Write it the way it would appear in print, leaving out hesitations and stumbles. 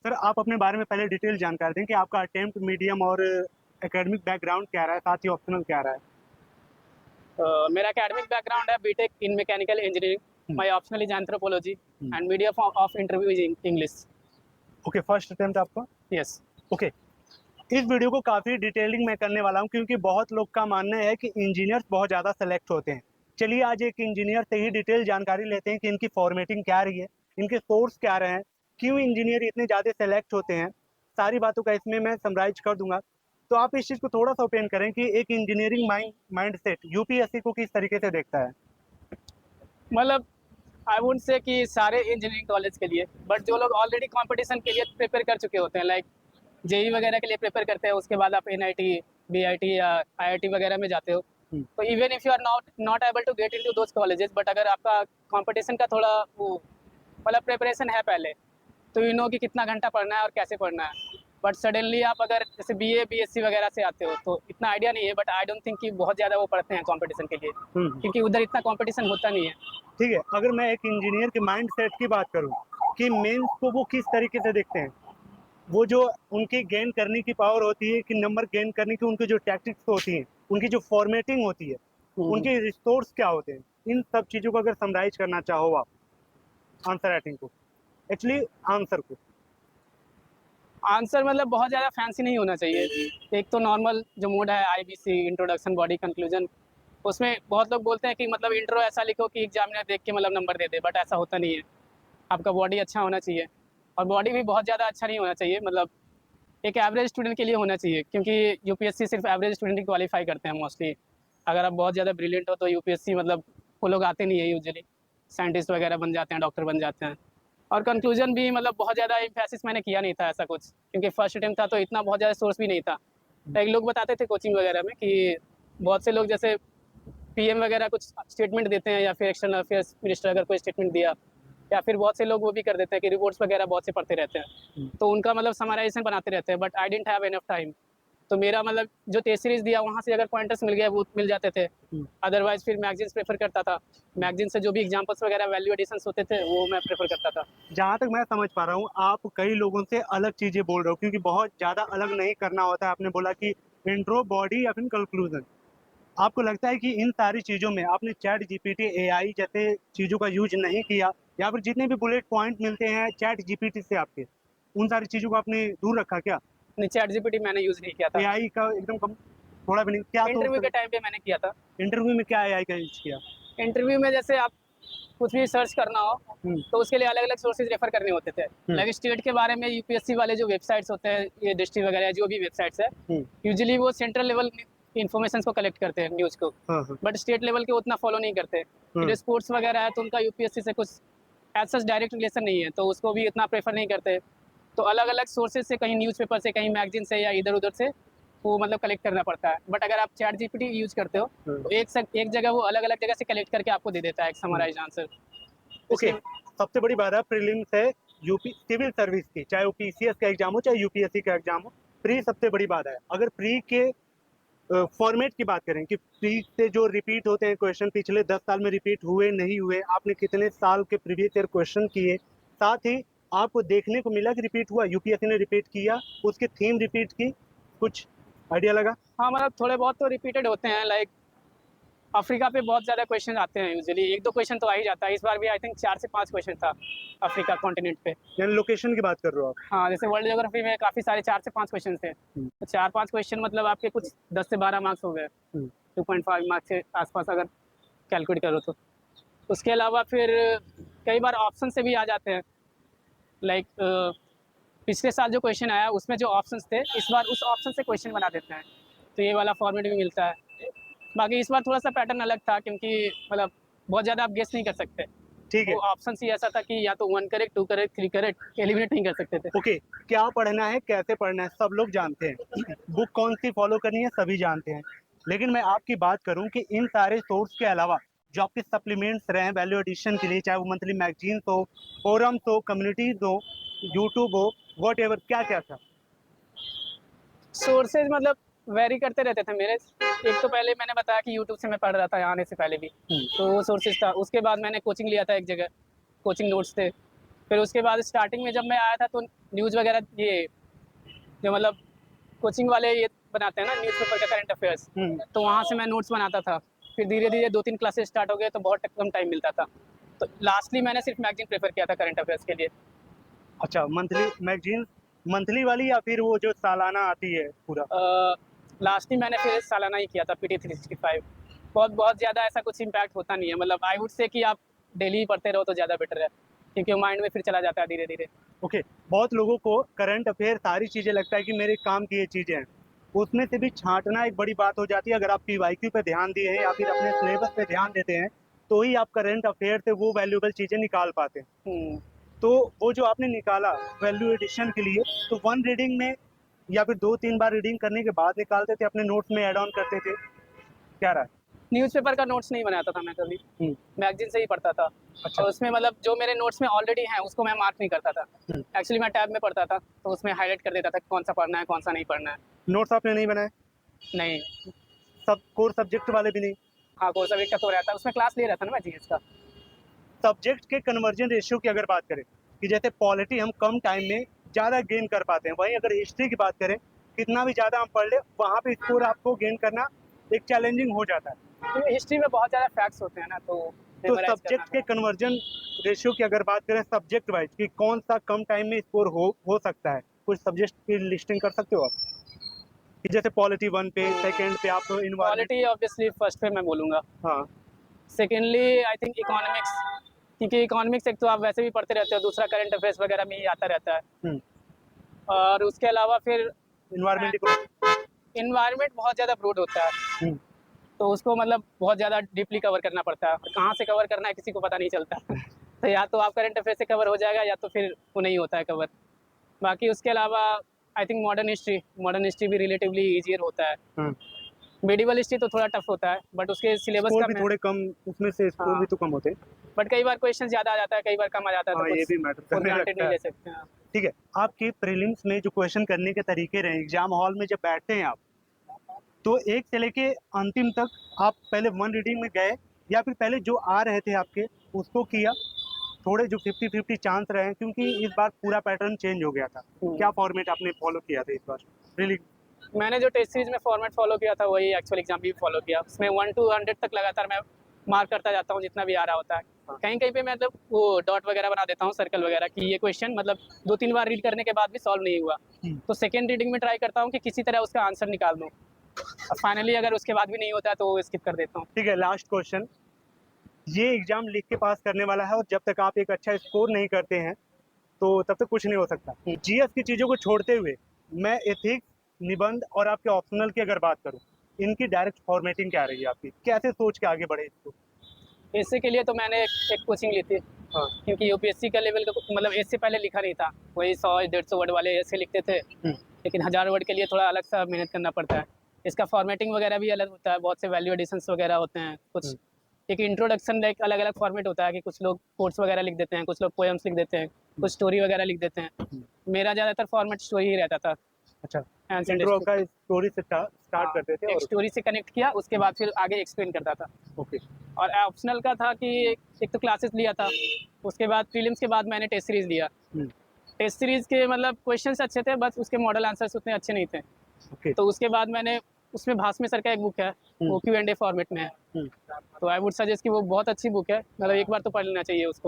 Sir आप अपने बारे में पहले डिटेल जानकारी दें कि आपका अटेम्प्ट, मीडियम और एकेडमिक बैकग्राउंड क्या रहा है, साथ ही ऑप्शनल क्या रहा है? मेरा एकेडमिक बैकग्राउंड है BTech in mechanical engineering. My optional is anthropology and medium of interview is English. Okay, first attempt आपका? यस। ओके, इस वीडियो को काफ़ी डिटेलिंग में करने वाला हूँ क्योंकि बहुत लोग का मानना है कि इंजीनियर्स बहुत ज़्यादा सेलेक्ट होते हैं। चलिए आज एक इंजीनियर से ही डिटेल जानकारी लेते हैं कि इनकी फॉर्मेटिंग क्या रही है, इनके सोर्स क्या रहे हैं, क्यों इंजीनियर इतने ज़्यादा सेलेक्ट होते हैं। सारी बातों का इसमें मैं समराइज कर दूंगा। तो आप इस चीज़ को थोड़ा सा ओपन करें कि एक इंजीनियरिंग माइंड सेट यूपीएससी को किस तरीके से देखता है। मतलब आई वुड से कि सारे इंजीनियरिंग कॉलेज के लिए, बट जो लोग ऑलरेडी कंपटीशन के लिए प्रिपेयर कर चुके होते हैं, लाइक जेई वगैरह के लिए प्रिपेयर करते हैं, उसके बाद आप एनआईटी, बीआईटी या आईआईटी वगैरह में जाते हो, तो even if you are not able to get into those colleges, but अगर आपका कंपटीशन का थोड़ा वो मतलब प्रिपरेशन है पहले, तो यू नो कि कितना घंटा पढ़ना है और कैसे पढ़ना है। बट सडनली आप अगर जैसे बीए बीएससी वगैरह से आते हो तो इतना आइडिया नहीं है, बट आई डोंट थिंक कि बहुत ज़्यादा वो पढ़ते हैं कंपटीशन के लिए, क्योंकि उधर इतना कंपटीशन होता नहीं है। ठीक है, अगर मैं एक इंजीनियर के माइंड सेट की बात करूं कि मेंस को वो किस तरीके से देखते हैं, वो जो उनकी गेन करने की पावर होती है, कि नंबर गेन करने की उनकी जो टैक्टिक्स होती हैं, उनकी जो फॉर्मेटिंग होती है, उनके रिसोर्स क्या होते हैं, इन सब चीज़ों को अगर समराइज करना चाहो आप आंसर राइटिंग को, एक्चुअली आंसर को। आंसर मतलब बहुत ज़्यादा फैंसी नहीं होना चाहिए। एक तो नॉर्मल जो मोड है आईबीसी, इंट्रोडक्शन, बॉडी, कंक्लूजन, उसमें बहुत लोग बोलते हैं कि मतलब इंट्रो ऐसा लिखो कि एग्जामिनर देख के मतलब नंबर दे दे, बट ऐसा होता नहीं है। आपका बॉडी अच्छा होना चाहिए, और बॉडी भी बहुत ज़्यादा अच्छा नहीं होना चाहिए, मतलब एक एवरेज स्टूडेंट के लिए होना चाहिए, क्योंकि यूपीएससी सिर्फ एवरेज स्टूडेंट ही क्वालिफाई करते हैं मोस्टली। अगर आप बहुत ज़्यादा ब्रिलियंट हो तो यूपीएससी मतलब वो लोग आते नहीं है यूजुअली, साइंटिस्ट वगैरह बन जाते हैं, डॉक्टर बन जाते हैं। और कंक्लूजन भी मतलब बहुत ज़्यादा इम्फेसिस मैंने किया नहीं था ऐसा कुछ, क्योंकि फर्स्ट अटेम्प्ट था तो इतना बहुत ज़्यादा सोर्स भी नहीं था। लाइक लोग बताते थे कोचिंग वगैरह में कि बहुत से लोग जैसे पीएम वगैरह कुछ स्टेटमेंट देते हैं, या फिर एक्सटर्नल अफेयर्स मिनिस्टर अगर कोई स्टेटमेंट दिया, या फिर बहुत से लोग वो भी कर देते हैं कि रिपोर्ट्स वगैरह बहुत से पढ़ते रहते हैं, तो उनका मतलब समराइजेशन बनाते रहते हैं, but I didn't have enough time. तो मेरा मतलब जो टेस्ट सीरीज दिया वहाँ से अगर पॉइंटर्स मिल गए वो मिल जाते थे, अदरवाइज फिर मैगजीन्स प्रेफर करता था। मैगजीन से जो भी एग्जाम्पल्स वगैरह वैल्यू एडिशंस होते थे वो मैं प्रेफर करता था। जहाँ तक मैं समझ पा रहा हूँ आप कई लोगों से अलग चीज़ें बोल रहे हो, क्योंकि बहुत ज़्यादा अलग नहीं करना होता है। आपने बोला कि इंट्रो, बॉडी या फिर कंक्लूजन। आपको लगता है कि इन सारी चीज़ों में आपने चैट जीपीटी, एआई जैसे चीज़ों का यूज नहीं किया, या फिर जितने भी बुलेट पॉइंट मिलते हैं चैट जीपीटी से आपके, उन सारी चीज़ों को आपने दूर रखा क्या? नहीं, चैट जीपीटी मैंने यूज़ नहीं किया था। एआई का एकदम कम, थोड़ा भी नहीं क्या? तो इंटरव्यू के टाइम पे मैंने किया था। इंटरव्यू में क्या एआई का यूज किया? इंटरव्यू में जैसे आप कुछ भी सर्च करना हो तो उसके लिए अलग अलग सोर्सेज रेफर करने होते थे। लाइक स्टेट के बारे में यूपीएससी वाले जो वेबसाइट्स होते हैं, ये डिस्ट्रिक्ट वगैरह जो भी वेबसाइट्स है, यूजुअली वो सेंट्रल लेवल इन्फॉर्मेशन को कलेक्ट करते हैं, न्यूज़ को, बट स्टेट लेवल के उतना फॉलो नहीं करते। जो स्पोर्ट्स वगैरह है तो उनका यूपीएससी से कुछ एज सच डायरेक्ट रिलेशन नहीं है, तो उसको भी इतना प्रेफर नहीं करते। तो अलग अलग सोर्सेज से, कहीं न्यूज़पेपर से, कहीं मैगजीन से, या इधर उधर से वो मतलब कलेक्ट करना पड़ता है। बट अगर आप चैट जीपीटी यूज करते हो तो एक जगह वो अलग अलग जगह से कलेक्ट करके आपको दे देता है एक समराइज आंसर। ओके, सबसे बड़ी बात है प्रीलिम्स है यूपी सिविल सर्विस की, चाहे वो पीसीएस का एग्जाम हो चाहे यूपीएससी का एग्जाम हो, प्री सबसे बड़ी बात है। अगर प्री के फॉर्मेट की बात करें कि प्री से जो रिपीट होते हैं क्वेश्चन, पिछले 10 साल में रिपीट हुए नहीं हुए, आपने कितने साल के प्रीवियस ईयर क्वेश्चन किए, साथ ही आपको देखने को मिला कि रिपीट हुआ, यूपीएससी ने रिपीट किया, उसकी थीम रिपीट की, कुछ आइडिया लगा? हाँ, मतलब थोड़े बहुत तो रिपीटेड होते हैं। लाइक अफ्रीका पे बहुत ज़्यादा क्वेश्चन आते हैं, यूजुअली एक दो क्वेश्चन तो आ ही जाता है। इस बार भी आई थिंक 4 से 5 क्वेश्चन था अफ्रीका कॉन्टिनेंट पे। यानी लोकेशन की बात कर रहे हो आप? हाँ, जैसे वर्ल्ड ज्योग्राफी में काफ़ी सारे 4 से 5 क्वेश्चन थे, तो 4-5 क्वेश्चन मतलब आपके कुछ 10 से 12 मार्क्स हो गए, 2.5 मार्क्स के आसपास अगर कैलकुलेट करो तो। उसके अलावा फिर कई बार ऑप्शन से भी आ जाते हैं। लाइक पिछले साल जो क्वेश्चन आया उसमें जो ऑप्शंस थे, इस बार उस ऑप्शन से क्वेश्चन बना देते हैं, तो ये वाला फॉर्मेट भी मिलता है। बाकी इस बार थोड़ा सा पैटर्न अलग था, क्योंकि मतलब बहुत ज़्यादा आप गेस नहीं कर सकते। ठीक है। वो ऑप्शन ही ऐसा था कि या तो 1 करेक्ट, 2 करेक्ट, 3 करेक्ट, एलिमिनेट नहीं कर सकते थे। ओके, क्या पढ़ना है, कैसे पढ़ना है, सब लोग जानते हैं। बुक कौन सी फॉलो करनी है सभी जानते हैं, लेकिन मैं आपकी बात करूं कि इन सारे सोर्स के अलावा जो आपके सप्लीमेंट्स रहे हैं वैल्यू एडिशन के लिए, चाहे वो मंथली मैगजीन्स हो, फोरम्स हो, कम्युनिटीज हो, यूट्यूब हो, वॉट एवर, क्या क्या था? सोर्सेज मतलब वेरी करते रहते थे मेरे। एक तो पहले मैंने बताया कि यूट्यूब से मैं पढ़ रहा था आने से पहले भी, तो वो सोर्सेज था। उसके बाद मैंने कोचिंग लिया था एक जगह, कोचिंग नोट्स थे। फिर उसके बाद स्टार्टिंग में जब मैं आया था तो न्यूज़ वगैरह ये जो मतलब कोचिंग वाले ये बनाते हैं ना न्यूज़पेपर का करंट अफेयर्स, तो वहाँ से मैं नोट्स बनाता था। फिर धीरे धीरे 2-3 क्लासेस स्टार्ट हो गए तो बहुत कम टाइम मिलता था, तो लास्टली मैंने सिर्फ मैगजीन प्रेफर किया था करंट अफेयर्स के लिए। अच्छा, मंथली मैगजीन, मंथली वाली या फिर वो जो सालाना आती है पूरा? लास्टली मैंने फिर सालाना ही किया था पीटी 365। बहुत बहुत ज़्यादा ऐसा कुछ इम्पैक्ट होता नहीं है, मतलब आई वुड से कि आप डेली ही पढ़ते रहो तो ज़्यादा बेटर है, क्योंकि माइंड में फिर चला जाता है धीरे धीरे। ओके, बहुत लोगों को करंट अफेयर सारी चीज़ें लगता है कि मेरे काम की ये चीज़ें हैं, उसमें से भी छाँटना एक बड़ी बात हो जाती है। अगर आप पीवाईक्यू पे ध्यान दिए हैं या फिर अपने सिलेबस पे ध्यान देते हैं, तो ही आप करंट अफेयर से वो वैल्यूएबल चीज़ें निकाल पाते हैं। तो वो जो आपने निकाला वैल्यू एडिशन के लिए, तो वन रीडिंग में या फिर 2-3 बार रीडिंग करने के बाद निकालते थे, अपने नोट्स में ऐड ऑन करते थे, क्या रहा? न्यूज़पेपर का नोट्स नहीं बनाता था मैं कभी, मैगजीन से ही पढ़ता था। अच्छा। और उसमें मतलब जो मेरे नोट्स में ऑलरेडी हैं उसको मैं मार्क नहीं करता था। एक्चुअली मैं टैब में पढ़ता था, तो उसमें हाईलाइट कर देता था कि कौन सा पढ़ना है, कौन सा नहीं पढ़ना है। नोट्स आपने नहीं बनाए? नहीं। सब कोर सब्जेक्ट वाले भी नहीं? हाँ, कोर्स सब्जेक्ट का तो रहता है, उसमें क्लास ले रहा था ना मैं जीएस का। सब्जेक्ट के कन्वर्जन रेशियो की अगर बात करें कि जैसे पॉलिटी हम कम टाइम में ज़्यादा गेन कर पाते हैं, वहीं अगर हिस्ट्री की बात करें, कितना भी ज़्यादा हम पढ़ लें, वहाँ पे स्कोर आपको गेन करना एक चैलेंजिंग हो जाता है। क्योंकि हिस्ट्री में बहुत ज़्यादा फैक्ट्स होते हैं ना, तो तो मेमोराइज सब्जेक्ट के करना। कन्वर्जन रेशियो की अगर बात करें सब्जेक्ट वाइज कि कौन सा कम टाइम में स्कोर हो सकता है, कुछ सब्जेक्ट की लिस्टिंग कर सकते हो आप? कि जैसे पॉलिटी 1 पे, सेकंड पे आप एनवायरनमेंट। क्वालिटी ऑब्वियसली फर्स्ट पे मैं बोलूँगा। हाँ। सेकेंडली आई थिंक इकोनॉमिक्स, क्योंकि इकोनॉमिक्स एक तो आप वैसे भी पढ़ते रहते हो, दूसरा करंट अफेयर्स वगैरह में ही आता रहता है। हुँ। और उसके अलावा फिर एनवायरनमेंट इकोनॉमिक्स। एनवायरनमेंट बहुत ज़्यादा ब्रॉड होता है, हुँ। तो उसको मतलब बहुत ज़्यादा डीपली कवर करना पड़ता है, और कहाँ से कवर करना है किसी को पता नहीं चलता। तो या तो आप करंट अफेयर से कवर हो जाएगा या तो फिर वो नहीं होता है कवर। बाकी उसके अलावा आई थिंक मॉडर्न हिस्ट्री भी रिलेटिवली ईजियर होता है। हाँ। मेडिवल हिस्ट्री तो थोड़ा टफ होता है, बट उसके सिलेबस स्कोर का भी मैं थोड़े कम, उसमें से स्कोर हाँ, भी तो कम होते हैं। बट कई बार क्वेश्चन ज़्यादा आ जाता है, कई बार कम आ जाता है, तो हाँ, ये कुछ भी मैटर फॉर करने ग्रांटेड लगता नहीं है। ले सकते हैं। ठीक है, आपके प्रीलिम्स में जो क्वेश्चन करने के तरीके रहे, एग्ज़ाम हॉल में जब बैठते हैं आप, तो 1 से लेके अंतिम तक आप पहले वन रीडिंग में गए या फिर पहले जो आ रहे थे आपके, उसको किया? थोड़े जो 50-50 चांस रहे हैं क्योंकि इस बार पूरा पैटर्न चेंज हो गया था। क्या फॉर्मेट आपने फॉलो किया था इस बार? रियली? मैंने जो टेस्ट सीरीज में फॉर्मेट फॉलो किया था वही एक्चुअल एग्जाम भी फॉलो किया। उसमें 1 to 100 तक लगातार मैं मार्क करता जाता हूँ जितना भी आ रहा होता है। हाँ। कहीं-कहीं पे मैं मतलब वो डॉट वगैरह बना देता हूँ, सर्कल वगैरह, कि ये क्वेश्चन मतलब 2-3 बार रीड करने के बाद भी सॉल्व नहीं हुआ। तो सेकंड रीडिंग में ट्राई करता हूँ कि किसी तरह उसका आंसर निकाल दूँ, और फाइनली अगर उसके बाद भी नहीं होता है तो वो स्किप कर देता हूँ। ठीक है, लास्ट क्वेश्चन। ये एग्ज़ाम लिख के पास करने वाला है और जब तक आप एक अच्छा स्कोर नहीं करते हैं, तो तब तक कुछ नहीं हो सकता। जीएस की चीज़ों को छोड़ते हुए मैं एथिक्स, निबंध और आपके ऑप्शनल की अगर बात करूँ, इनकी डायरेक्ट फॉर्मेटिंग क्या रही है आपकी? कैसे सोच के आगे बढ़े इसको? इससे के लिए तो मैंने एक कोचिंग ली थी, हाँ। क्योंकि यूपीएससी का लेवल का मतलब इससे पहले लिखा नहीं था। वही 100-150 वर्ड वाले ऐसे लिखते थे, लेकिन 1000 वर्ड के लिए थोड़ा अलग सा मेहनत करना पड़ता है। इसका फॉर्मेटिंग वगैरह भी अलग होता है, बहुत से वैल्यू एडिशंस वगैरह होते हैं। कुछ एक इंट्रोडक्शन लाइक अलग-अलग फॉर्मेट होता है कि कुछ लोग कोट्स वगैरह लिख देते हैं, कुछ लोग पोएम्स लिख देते हैं, कुछ स्टोरी वगैरह लिख देते हैं। मेरा ज़्यादातर फॉर्मेट स्टोरी ही रहता था। अच्छा, एंशिएंट इंट्रो हिस्ट्री। का स्टोरी से स्टार्ट हाँ, करते थे एक और स्टोरी से कनेक्ट किया, उसके बाद फिर आगे एक्सप्लेन करता था। ओके। और ऑप्शनल का था कि एक तो क्लासेस लिया था, उसके बाद प्रीलिम्स के बाद मैंने टेस्ट सीरीज़ लिया। टेस्ट सीरीज़ के मतलब क्वेश्चंस अच्छे थे, बस उसके मॉडल आंसर्स उतने अच्छे नहीं थे। ओके। तो उसके बाद मैंने उसमें भास्मे सर का एक बुक है, वो Q&A फॉर्मेट में है। तो आई वुड सजेस्ट कि वो बहुत अच्छी बुक है, मतलब एक बार तो पढ़ लेना चाहिए उसको।